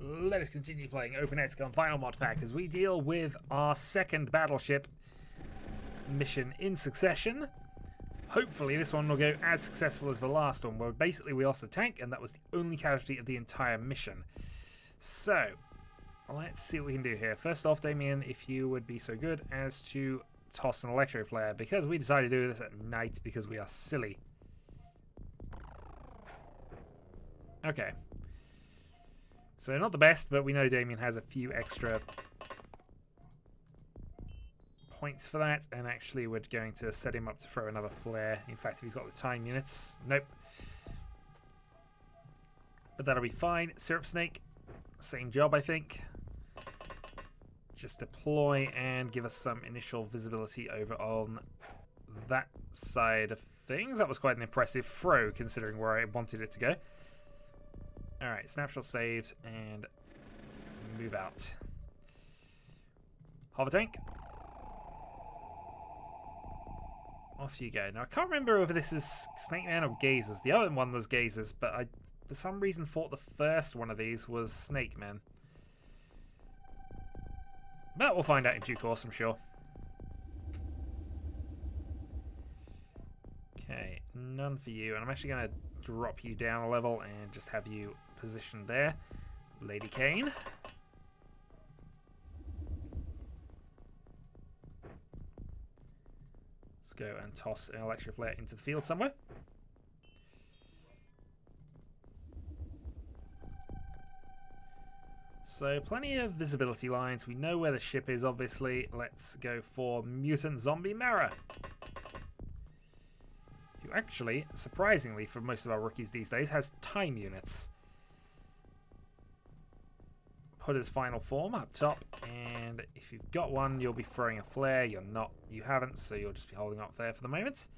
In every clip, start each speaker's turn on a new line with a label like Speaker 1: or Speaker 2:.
Speaker 1: Let us continue playing Open XCOM Final Mod Pack as we deal with our second battleship mission in succession. Hopefully this one will go as successful as the last one, where basically we lost a tank and that was the only casualty of the entire mission. So, let's see what we can do here. First off, Damien, if you would be so good as to toss an electro flare, because we decided to do this at night because we are silly. Okay. So not the best, but we know Damien has a few extra points for that, and actually we're going to set him up to throw another flare. In fact, if he's got the time units, nope. But that'll be fine. Syrup Snake, same job, I think. Just deploy and give us some initial visibility over on that side of things. That was quite an impressive throw, considering where I wanted it to go. Alright, snapshot saved, and move out. Hover tank. Off you go. Now, I can't remember whether this is Snake Man or Gazers. The other one was Gazers, but I, for some reason, thought the first one of these was Snake Man. But we'll find out in due course, I'm sure. Okay, none for you. And I'm actually going to drop you down a level and just have you positioned there. Lady Kane. Let's go and toss an electro flare into the field somewhere. So plenty of visibility lines. We know where the ship is, obviously. Let's go for Mutant Zombie Mara, who actually, surprisingly for most of our rookies these days, has time units. Put his final form up top, and if you've got one, you'll be throwing a flare. You're not, you haven't, so you'll just be holding up there for the moment.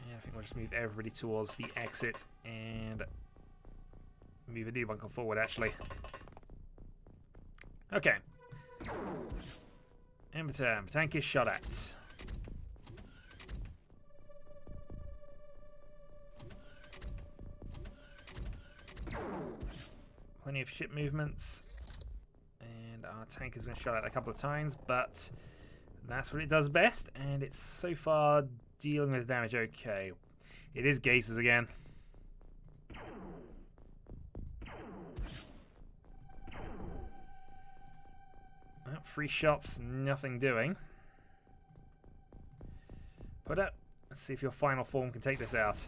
Speaker 1: Yeah, I think we'll just move everybody towards the exit and move a new bunker forward, actually. Okay. And return. The tank is shot at. Plenty of ship movements. And our tank has been shot at a couple of times, but that's what it does best. And it's so far dealing with damage okay. It is Gazers again. Well, 3 shots, nothing doing. Put up. Let's see if your final form can take this out.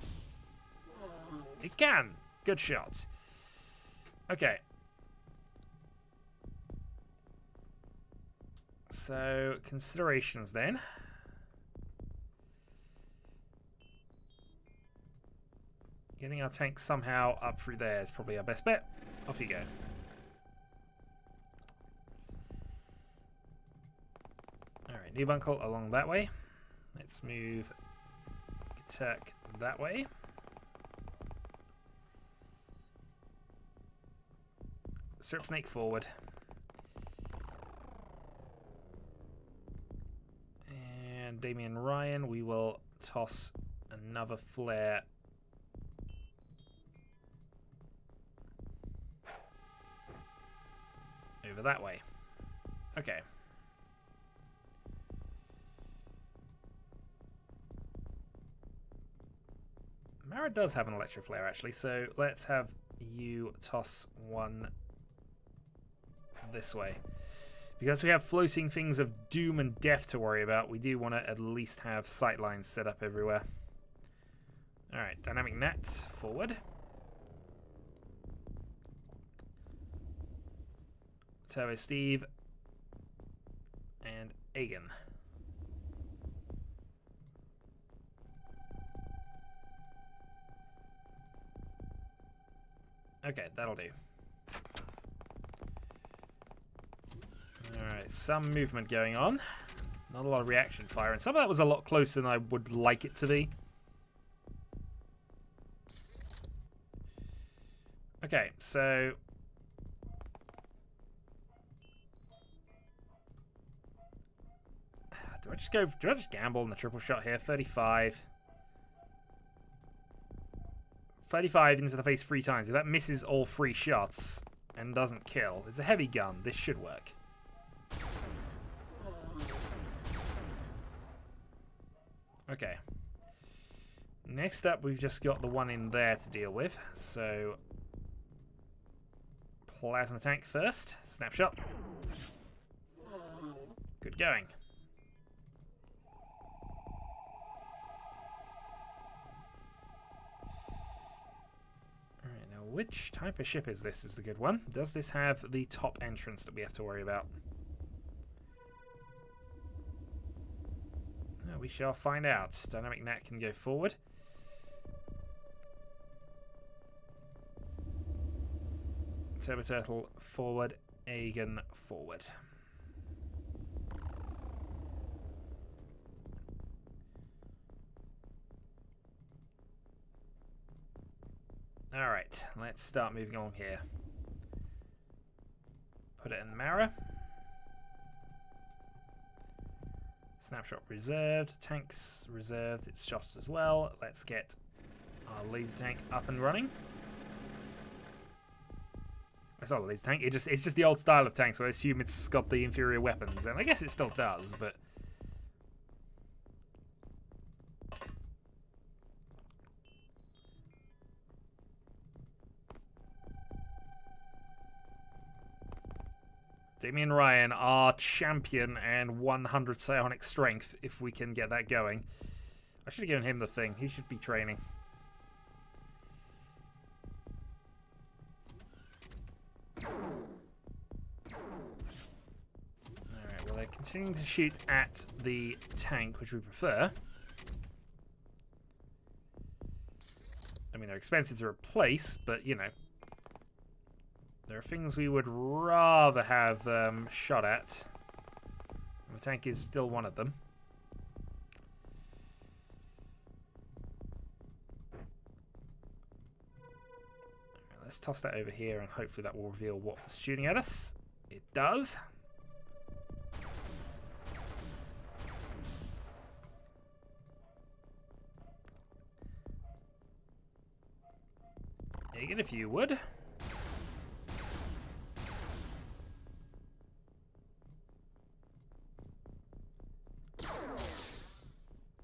Speaker 1: It can. Good shot. Okay. So, considerations then. Getting our tank somehow up through there is probably our best bet. Off you go. Alright, new bunker along that way. Let's move attack that way. Syrup Snake forward. And Damien Ryan, we will toss another flare over that way. Okay. Mara does have an electro flare, actually, so let's have you toss one this way. Because we have floating things of doom and death to worry about, we do want to at least have sight lines set up everywhere. Alright, dynamic net, forward. Turbo Steve. And Egan. Okay, that'll do. Alright, some movement going on. Not a lot of reaction fire, and some of that was a lot closer than I would like it to be. Okay, so Do I just gamble on the triple shot here? 35. 35 into the face 3 times. If that misses all 3 shots and doesn't kill, it's a heavy gun. This should work. Okay. Next up, we've just got the one in there to deal with. So, plasma tank first. Snapshot. Good going. Alright, now which type of ship is this is the good one. Does this have the top entrance that we have to worry about? Oh, we shall find out. Dynamic Nat can go forward. Turbo Turtle forward. Aegon forward. Alright, let's start moving along here. Put it in Mara. Snapshot reserved. Tanks reserved. It's shots as well. Let's get our laser tank up and running. It's not a laser tank. It's just the old style of tank, so I assume it's got the inferior weapons, and I guess it still does, but Damian Ryan, our champion and 100 psionic strength, if we can get that going. I should have given him the thing. He should be training. Alright, well, they're continuing to shoot at the tank, which we prefer. I mean, they're expensive to replace, but, you know. There are things we would rather have shot at. And the tank is still one of them. Right, let's toss that over here and hopefully that will reveal what's shooting at us. It does. Aegon, if you would.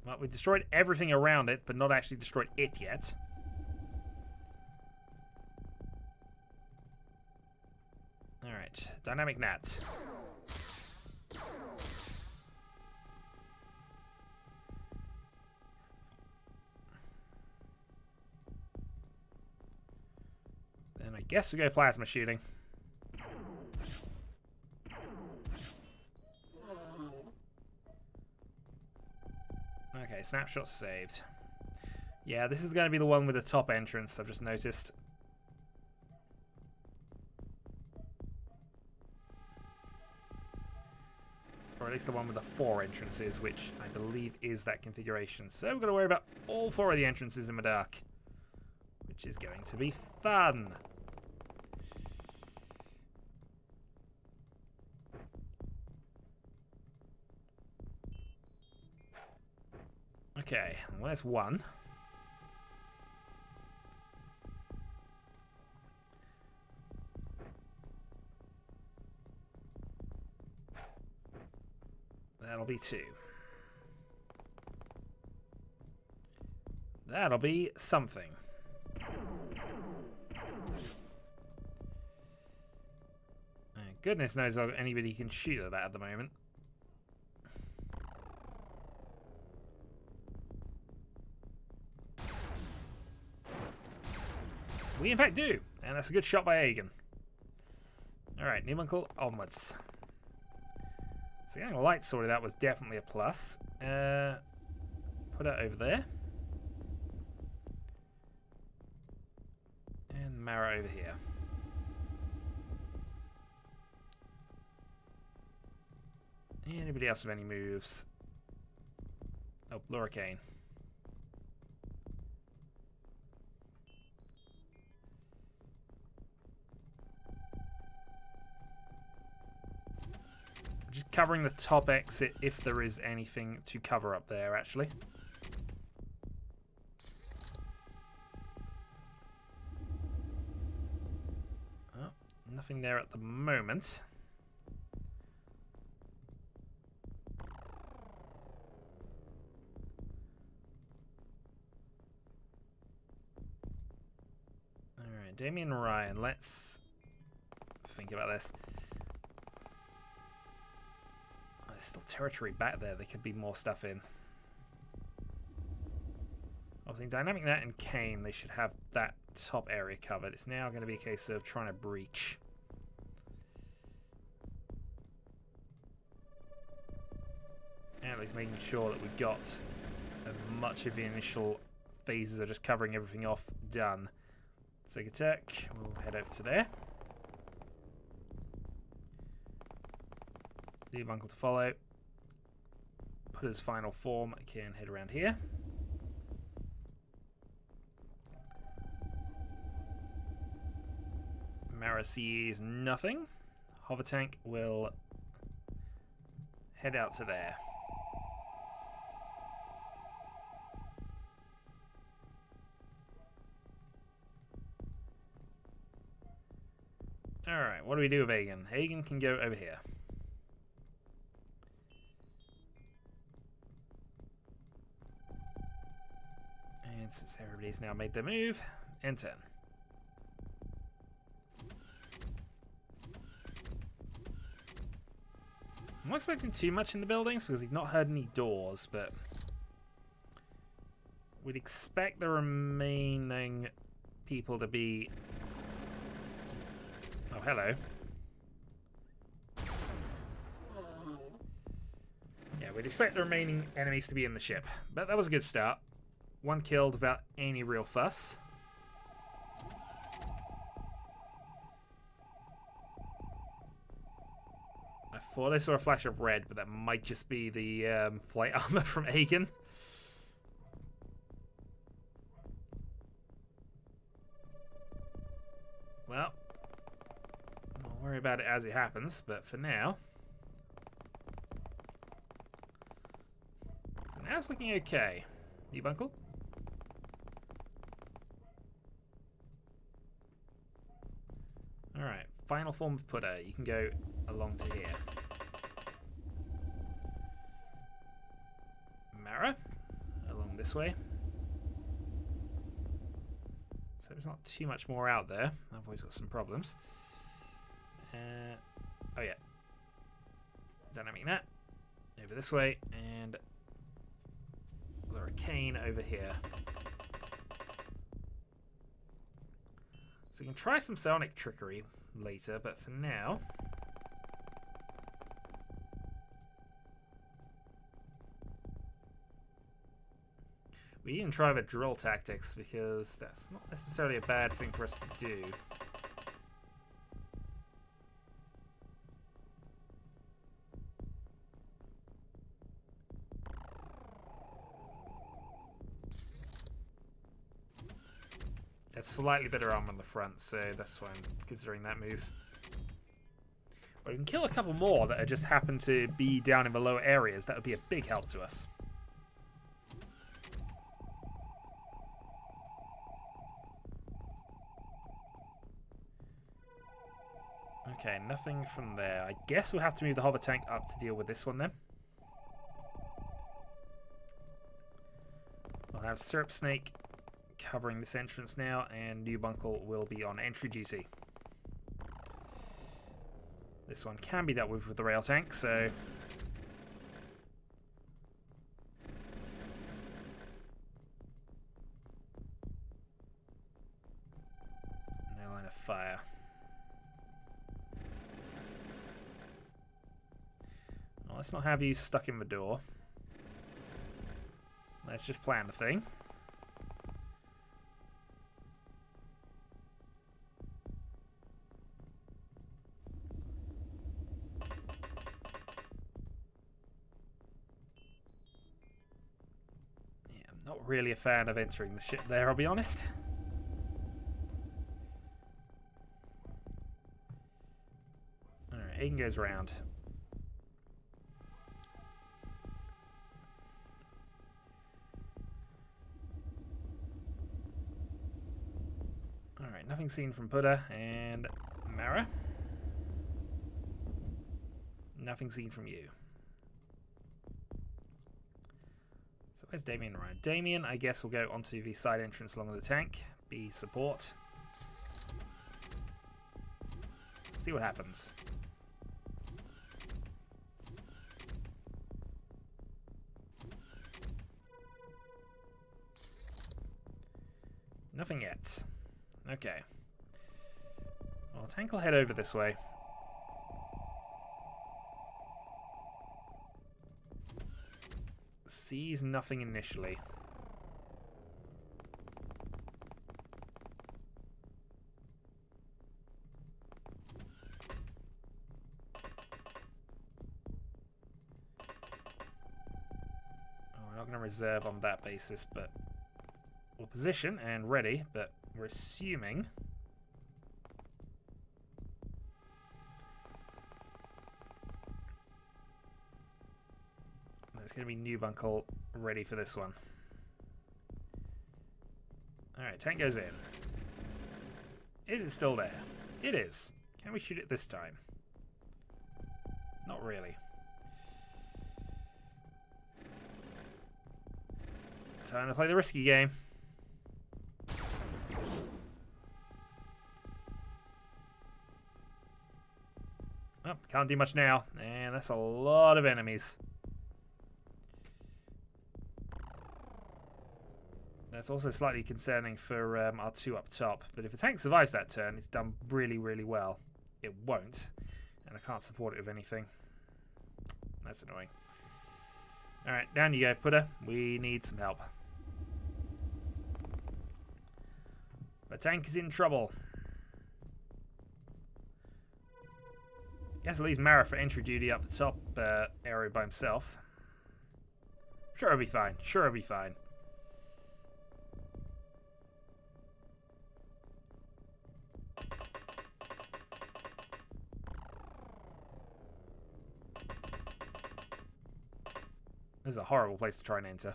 Speaker 1: Well, we destroyed everything around it, but not actually destroyed it yet. Alright, dynamic Nat. Then I guess we go plasma shooting. Okay, snapshot saved. Yeah, this is going to be the one with the top entrance, I've just noticed. Or at least the one with the 4 entrances, which I believe is that configuration. So we're going to worry about all 4 of the entrances in the dark, which is going to be fun. Okay, well, there's one. That'll be 2. That'll be something. Goodness knows anybody can shoot at that at the moment. We in fact do, and that's a good shot by Aegon. Alright, new uncle onwards. So getting a light sorted out was definitely a plus. Put it over there. And Mara over here. Anybody else with any moves? Oh, Loricane. just covering the top exit if there is anything to cover up there, actually. Oh, nothing there at the moment. Alright, Damien Ryan, let's think about this. There's still territory back there. There could be more stuff in. I was thinking Dynamic Net and Kane, they should have that top area covered. It's now going to be a case of trying to breach. And at least making sure that we've got as much of the initial phases of just covering everything off done. So attack, we'll head over to there. Leave Uncle to follow. Put his final form. Can head around here. Mara sees nothing. Hover tank will head out to there. Alright, what do we do with Hagen? Hagen can go over here. And since everybody's now made their move, end turn. I'm not expecting too much in the buildings because we've not heard any doors, but we'd expect the remaining people to be... Oh, hello. Yeah, we'd expect the remaining enemies to be in the ship, but that was a good start. One killed without any real fuss. I thought I saw a flash of red, but that might just be the flight armor from Hagen. Well, I'll worry about it as it happens, but for now... it's looking okay. Debunkle? Alright, final form of putter. You can go along to here. Mara, along this way. So there's not too much more out there. I've always got some problems. Oh yeah. Dynamic Net. Over this way, and there are Kane over here. So you can try some sonic trickery later, but for now... we can try the drill tactics, because that's not necessarily a bad thing for us to do. They have slightly better armor on the front, so that's why I'm considering that move. But we can kill a couple more that just happen to be down in the lower areas. That would be a big help to us. Okay, nothing from there. I guess we'll have to move the hover tank up to deal with this one then. I'll have Syrup Snake covering this entrance now, and Newbunkle will be on entry duty. This one can be dealt with the rail tank, so... no line of fire. Well, let's not have you stuck in the door. Let's just plan the thing. Not really a fan of entering the ship there, I'll be honest. Alright, Aiden goes round. nothing seen from Buddha and Mara. Nothing seen from you. So where's Damien and Ryan? Damien, I guess, will go onto the side entrance along the tank. Be support. See what happens. Nothing yet. Okay. Well, tank will head over this way. Sees nothing initially. Oh, we're not going to reserve on that basis, but we'll position and ready, but we're assuming there's going to be Noob Uncle ready for this one. Alright, tank goes in. Is it still there? It is. Can we shoot it this time? Not really. Time to play the risky game. Oh, can't do much now. And that's a lot of enemies. That's also slightly concerning for our two up top. But if the tank survives that turn, it's done really, really well. It won't. And I can't support it with anything. That's annoying. Alright, down you go, Putter. We need some help. The tank is in trouble. Guess it leaves Mara for entry duty up the top area by himself. Sure, he'll be fine. Sure, he'll be fine. This is a horrible place to try and enter.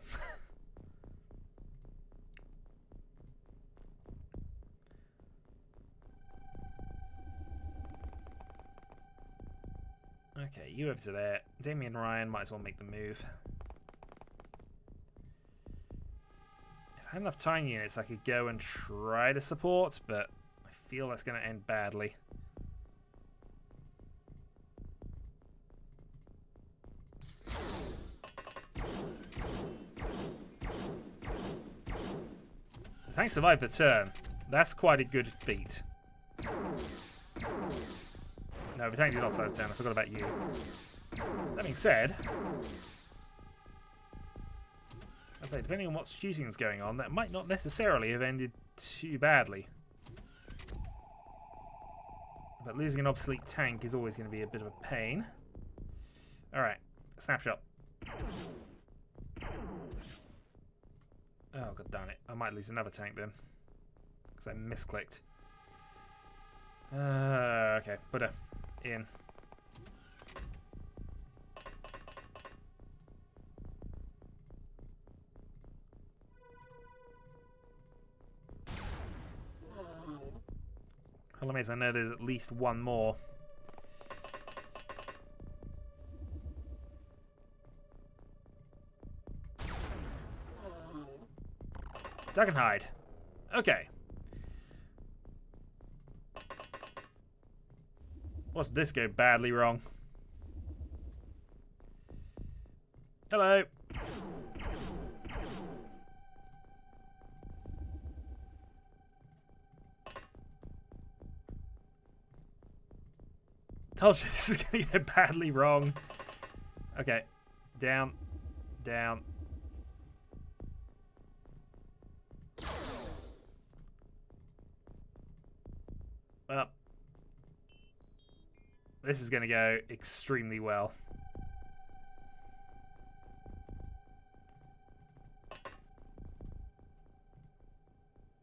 Speaker 1: Okay, you over to there. Damien and Ryan might as well make the move. If I had enough tiny units, I could go and try to support, but I feel that's going to end badly. The tank survived the turn. That's quite a good feat. No, the tank did not survive the turn. I forgot about you. That being said, I say, depending on what shooting is going on, that might not necessarily have ended too badly. But losing an obsolete tank is always going to be a bit of a pain. Alright, snapshot. Oh, god damn it. I might lose another tank then. Because I misclicked. Okay, put her in. Problem is, I know there's at least one more. Duck and hide. Okay. Watch this go badly wrong. Hello. Told you this is going to go badly wrong. Okay. Down. Down. Well, this is going to go extremely well.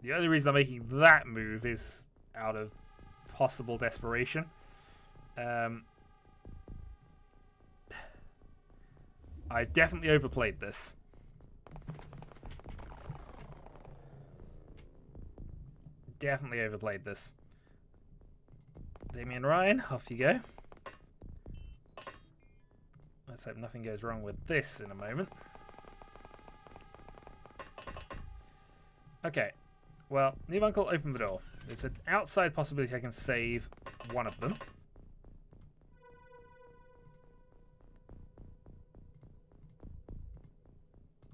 Speaker 1: The only reason I'm making that move is out of possible desperation. I've definitely overplayed this. definitely overplayed this. Damien Ryan, off you go. Let's hope nothing goes wrong with this in a moment. Okay. Well, New Uncle, open the door. There's an outside possibility I can save one of them.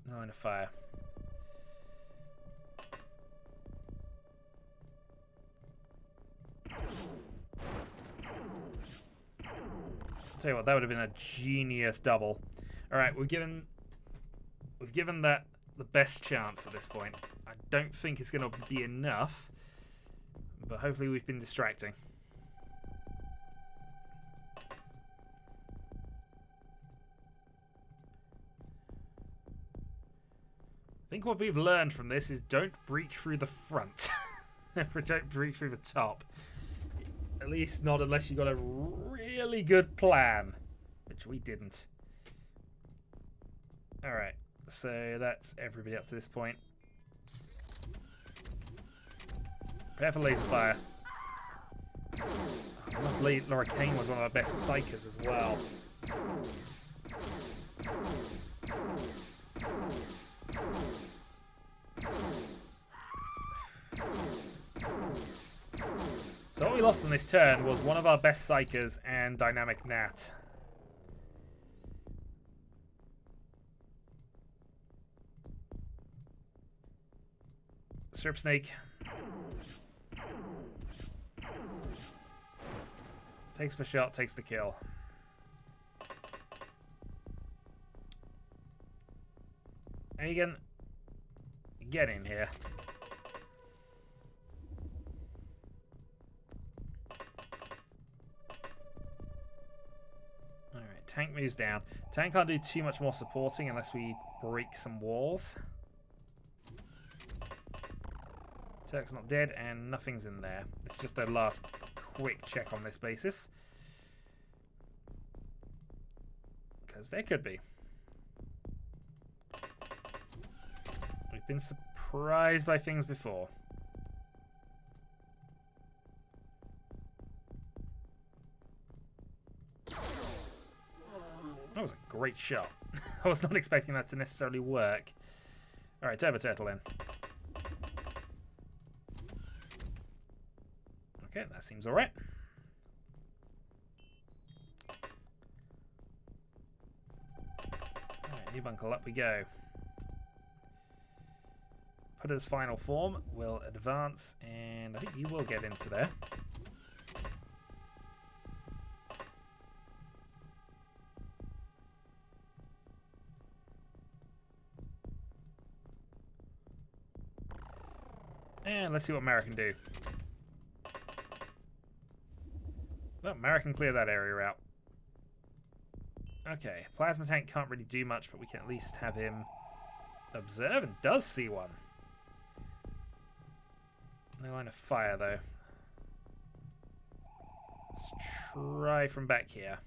Speaker 1: No line of fire. Tell you what, that would have been a genius double. All right, we've given that the best chance at this point. I don't think it's going to be enough, but hopefully we've been distracting. I think what we've learned from this is don't breach through the front. Don't breach through the top. At least not unless you got a really good plan, which we didn't. Alright, so that's everybody up to this point. Prepare for laser fire. Laura Kane was one of our best psychers as well. So what we lost on this turn was one of our best psychers and dynamic Nat. Strip Snake. Takes the shot, takes the kill. Hagen, get in here. Alright, tank moves down. Tank can't do too much more supporting unless we break some walls. Turk's not dead and nothing's in there. It's just their last quick check on this basis. Because there could be. We've been surprised by things before. That was a great shot. I was not expecting that to necessarily work. Alright, Turbo Turtle in. Okay, that seems alright. Alright, New Bunkle, up we go. Put as final form, we'll advance, and I think you will get into there. And let's see what Mara can do. Well, Mara can clear that area out. Okay, Plasma Tank can't really do much, but we can at least have him observe, and does see one. No line of fire, though. Let's try from back here.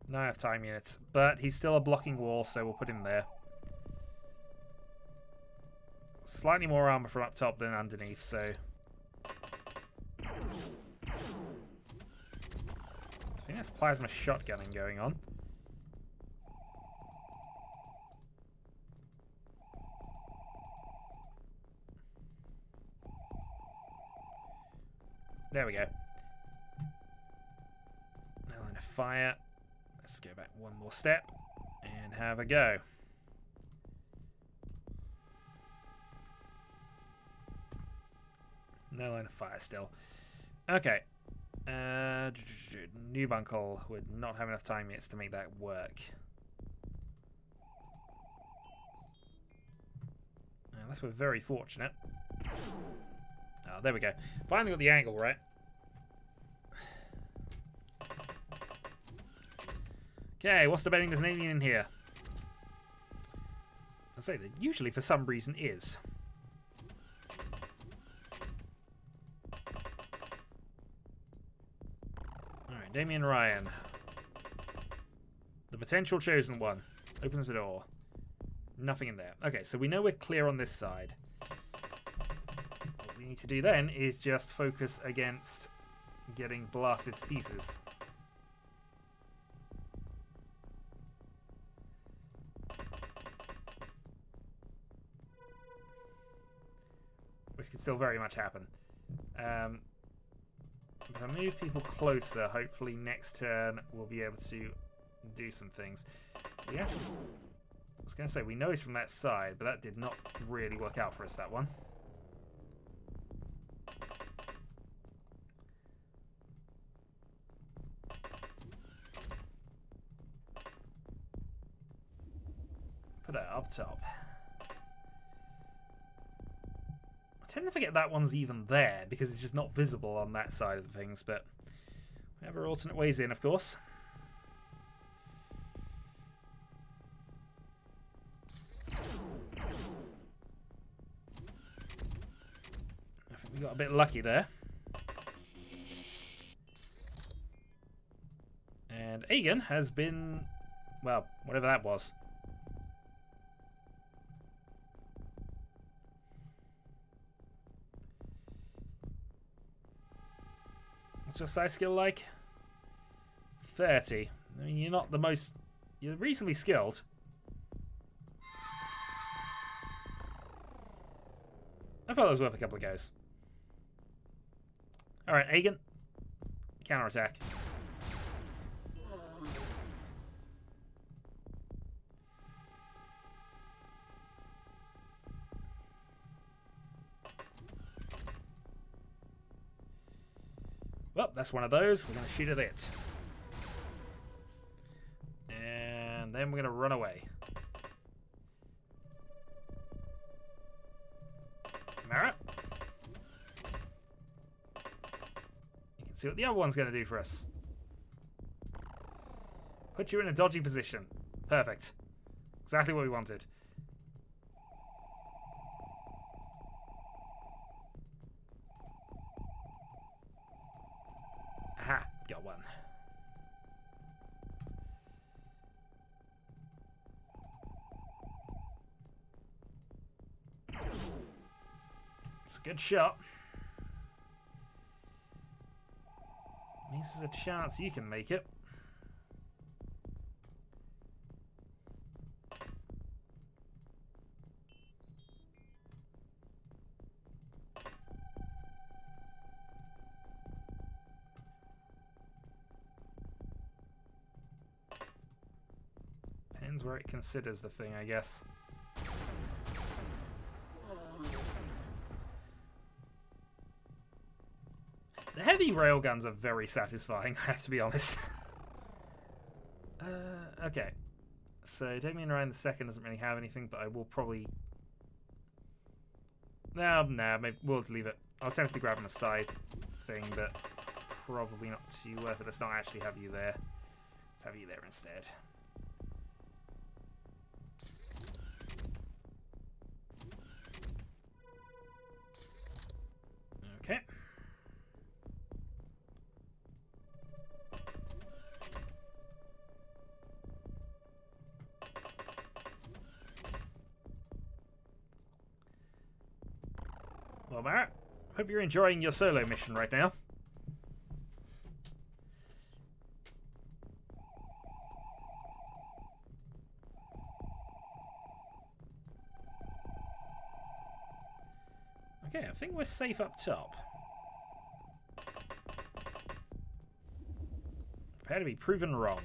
Speaker 1: Not enough time units, but he's still a blocking wall, so we'll put him there. Slightly more armor from up top than underneath, so... I think that's plasma shotgunning going on. There we go. No line of fire. Let's go back one more step and have a go. No line of fire still. Okay. New Bunkle would not have enough time yet to make that work. Unless we're very fortunate. Oh, there we go. Finally got the angle right. Okay, what's the betting there's an alien in here? I say that usually for some reason is. Alright, Damien Ryan. The potential chosen one. Opens the door. Nothing in there. Okay, so we know we're clear on this side. need to do then is just focus against getting blasted to pieces. Which can still very much happen. If I move people closer, hopefully next turn we'll be able to do some things. We actually, I was going to say, we know it's from that side, but that did not really work out for us, that one. Put it up top. I tend to forget that one's even there because it's just not visible on that side of the things, but we have our alternate ways in, of course. I think we got a bit lucky there. And Aegon has been, well, whatever that was. What's your size skill like? 30. I mean, you're not the most... You're reasonably skilled. I thought it was worth a couple of goes. Alright, Aegon. Counterattack. Well, that's one of those. We're going to shoot at it. And then we're going to run away. Mara. You can see what the other one's going to do for us. Put you in a dodgy position. Perfect. Exactly what we wanted. Aha, got one. It's a good shot. Means there's a chance you can make it. Depends where it considers the thing, I guess. The heavy railguns are very satisfying, I have to be honest. Okay. So, Damien Ryan II doesn't really have anything, but I will probably... No, maybe we'll leave it. I was tempted to grab him a side thing, but probably not too worth it. Let's not actually have you there. Let's have you there instead. Okay. Well, Barrett, hope you're enjoying your solo mission right now. Okay, I think we're safe up top. Prepare to be proven wrong.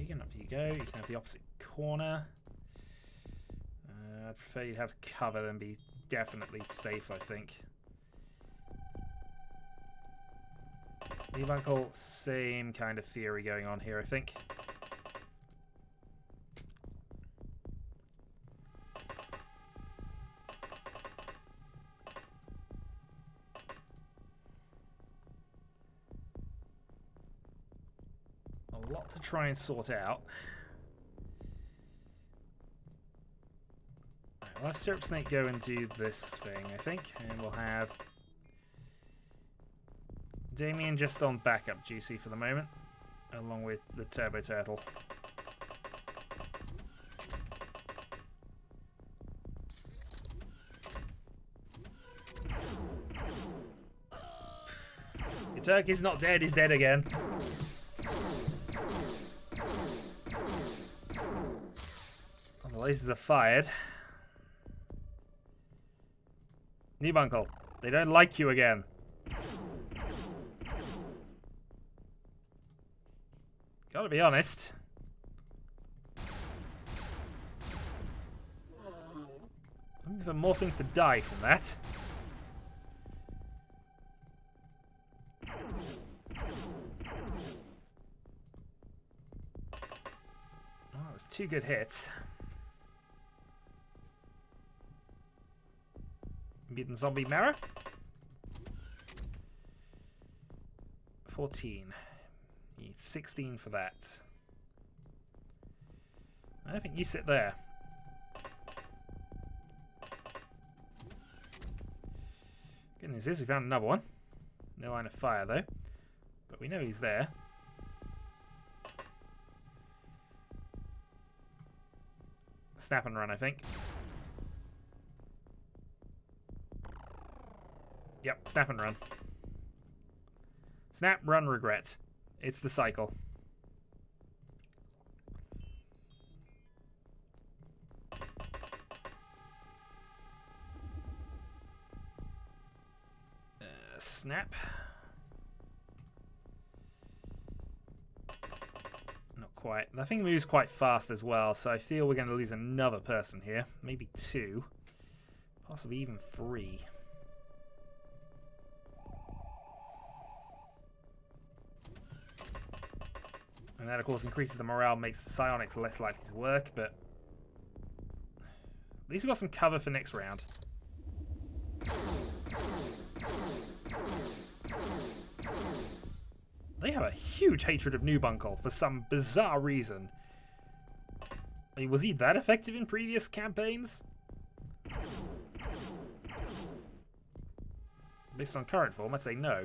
Speaker 1: Again, up you go. You can have the opposite corner. I'd prefer you'd have cover than be definitely safe, I think. The uncle, same kind of theory going on here, I think. A lot to try and sort out. Right, we'll have Syrup Snake go and do this thing, I think, and we'll have Damien just on backup GC for the moment, along with the Turbo Turtle. Your turkey's not dead, he's dead again. Oh, the lasers are fired. Newbunkle, they don't like you again. Gotta be honest. I'm looking for more things to die from that. Oh, it was 2 good hits. Mutant zombie Mara. 14. Need 16 for that. I think you sit there. Good news is we found another one. No line of fire though. But we know he's there. Snap and run, I think. Yep, snap and run. Snap, run, regret. It's the cycle. Snap. Not quite. That thing moves quite fast as well, so I feel we're going to lose another person here. Maybe 2. Possibly even 3. And that, of course, increases the morale, makes the psionics less likely to work, but at least we've got some cover for next round. They have a huge hatred of Newbunkle for some bizarre reason. I mean, was he that effective in previous campaigns? Based on current form, I'd say no.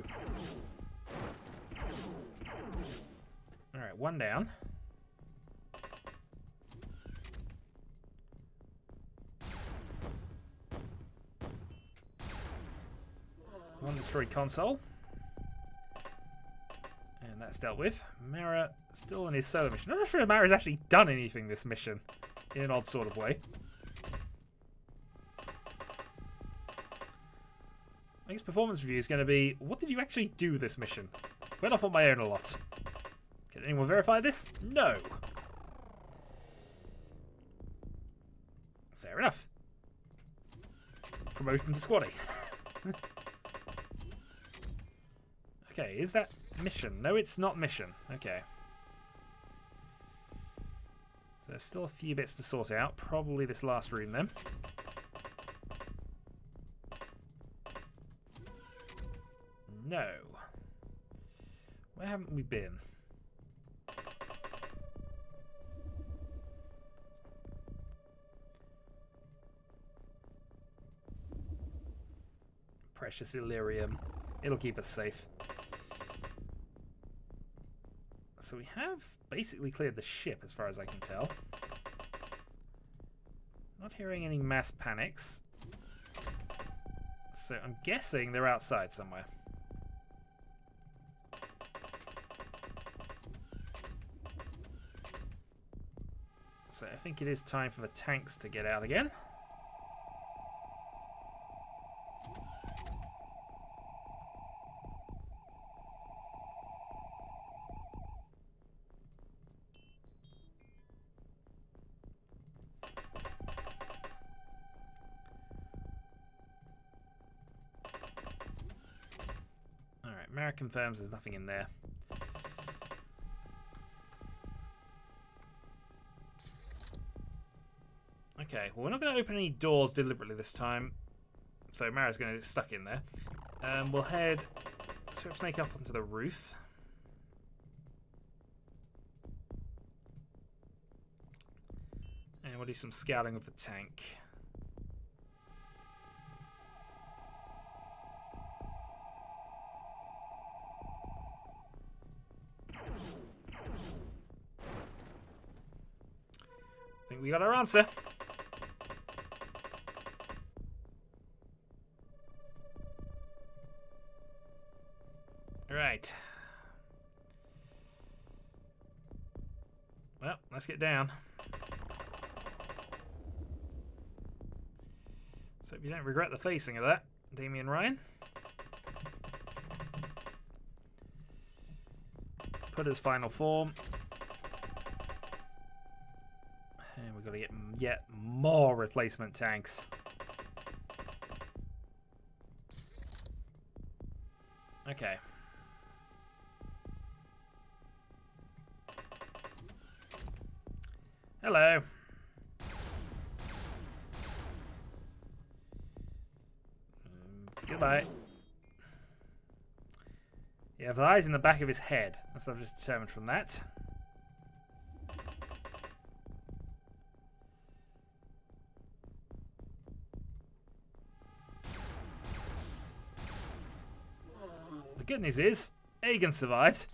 Speaker 1: Alright, 1 down. One destroyed console. And that's dealt with. Mara still on his solo mission. I'm not sure if Mara's actually done anything this mission in an odd sort of way. I guess performance review is going to be, what did you actually do this mission? Went off on my own a lot. Can anyone verify this? No. Fair enough. Promotion to squaddy. Okay, is that mission? No, it's not mission. Okay. So there's still a few bits to sort out. Probably this last room then. No. Where haven't we been? Precious Illyrium. It'll keep us safe. So we have basically cleared the ship as far as I can tell. Not hearing any mass panics. So I'm guessing they're outside somewhere. So I think it is time for the tanks to get out again. Mara confirms there's nothing in there. Okay, well, we're not going to open any doors deliberately this time. So Mara's going to get stuck in there. We'll head Swip Snake up onto the roof. And we'll do some scouting of the tank. I think we got our answer. Right. Well, let's get down. So if you don't regret the facing of that, Damien Ryan. Put his final form. And we've got to get yet more replacement tanks. Okay. Hello. Goodbye. Yeah, the eyes in the back of his head. That's what I've just determined from that. The good news is, Aegon survived.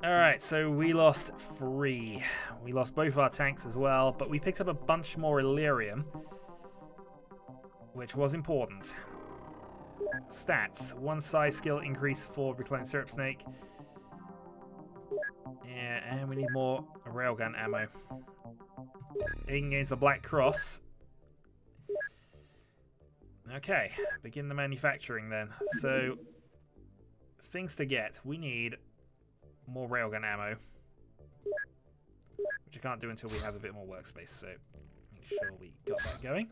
Speaker 1: Alright, so we lost 3. We lost both our tanks as well, but we picked up a bunch more Illyrium, which was important. Stats. 1 size skill increase for Reclaimed Syrup Snake. Yeah, and we need more railgun ammo. Aegon gains the Black Cross. Okay, begin the manufacturing then. So, things to get. We need more railgun ammo, which I can't do until we have a bit more workspace, so make sure we got that going.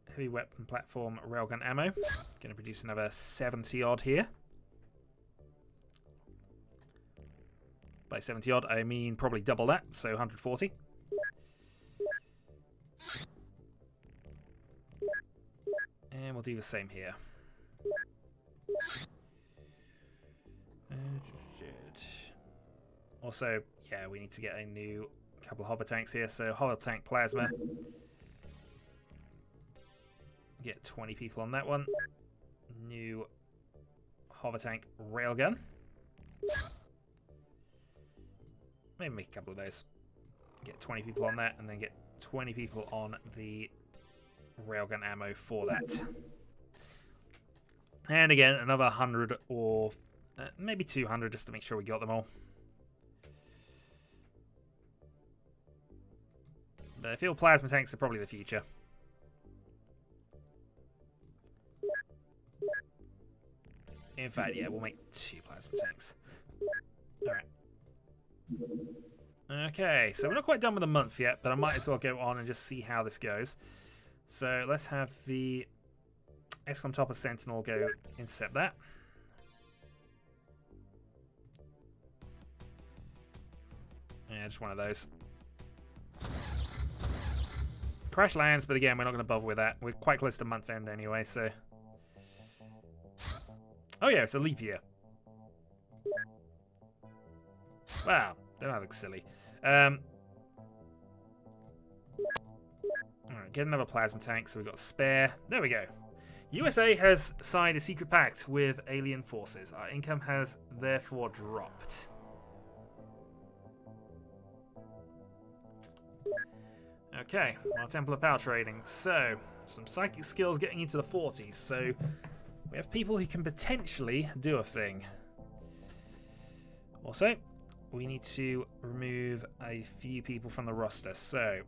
Speaker 1: Heavy weapon platform railgun ammo. Going to produce another 70 odd here. By 70 odd, I mean probably double that, so 140. And we'll do the same here. Also, yeah, we need to get a new couple of hover tanks here. So hover tank plasma. Get 20 people on that one. New hover tank railgun. Maybe make a couple of those. Get 20 people on that, and then get 20 people on the railgun ammo for that. And again, another 100 or maybe 200 just to make sure we got them all. But I feel plasma tanks are probably the future. In fact, yeah, we'll make 2 plasma tanks. Alright. Okay, so we're not quite done with the month yet, but I might as well go on and just see how this goes. So let's have the XCOM Topper Sentinel go intercept that. Yeah, just one of those. Crash lands, but again, we're not going to bother with that. We're quite close to month end anyway, so... Oh yeah, it's a leap year. Wow, don't look silly. Alright, get another plasma tank, so we've got spare. There we go. USA has signed a secret pact with alien forces. Our income has therefore dropped. Okay, our Temple of Power trading. So, some psychic skills getting into the 40s. So, we have people who can potentially do a thing. Also, we need to remove a few people from the roster. So,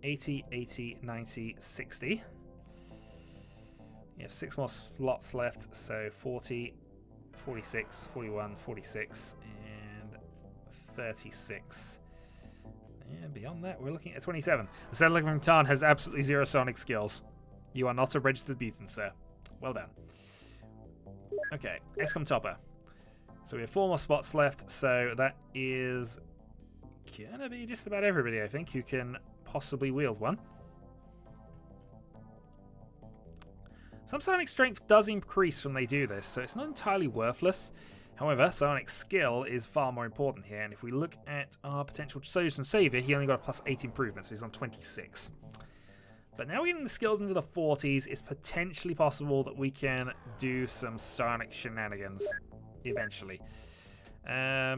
Speaker 1: 80, 80, 90, 60. You have 6 more slots left. So, 40, 46, 41, 46, and 36. And beyond that, we're looking at 27. The settler from Tarn has absolutely 0 sonic skills. You are not a registered mutant, sir. Well done. Okay, XCOM Topper. So we have 4 more spots left, so that is gonna be just about everybody, I think, who can possibly wield one. Some psionic strength does increase when they do this, so it's not entirely worthless. However, psionic skill is far more important here, and if we look at our potential Chosen Savior, he only got a plus 8 improvement, so he's on 26. But now we're getting the skills into the 40s, it's potentially possible that we can do some psionic shenanigans eventually. Yeah,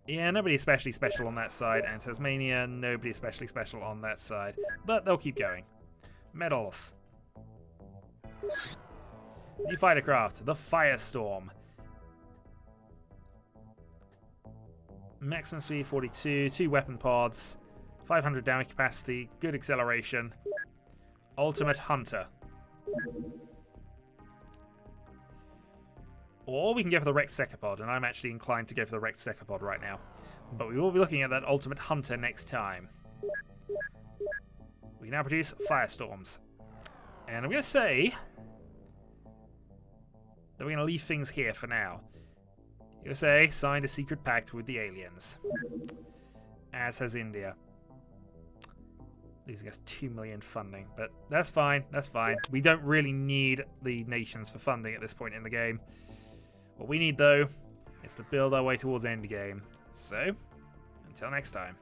Speaker 1: nobody especially special on that side, and Tasmania, nobody especially special on that side. But they'll keep going. Medals. New fighter craft, the Firestorm. Maximum speed 42, 2 weapon pods, 500 damage capacity, good acceleration. Ultimate Hunter. Or we can go for the Wrecked Secapod, and I'm actually inclined to go for the Wrecked Secapod right now. But we will be looking at that Ultimate Hunter next time. We now produce Firestorms. And I'm going to say that we're going to leave things here for now. USA signed a secret pact with the aliens. As has India. Losing us 2 million funding, but that's fine, that's fine. We don't really need the nations for funding at this point in the game. What we need, though, is to build our way towards endgame. So, until next time.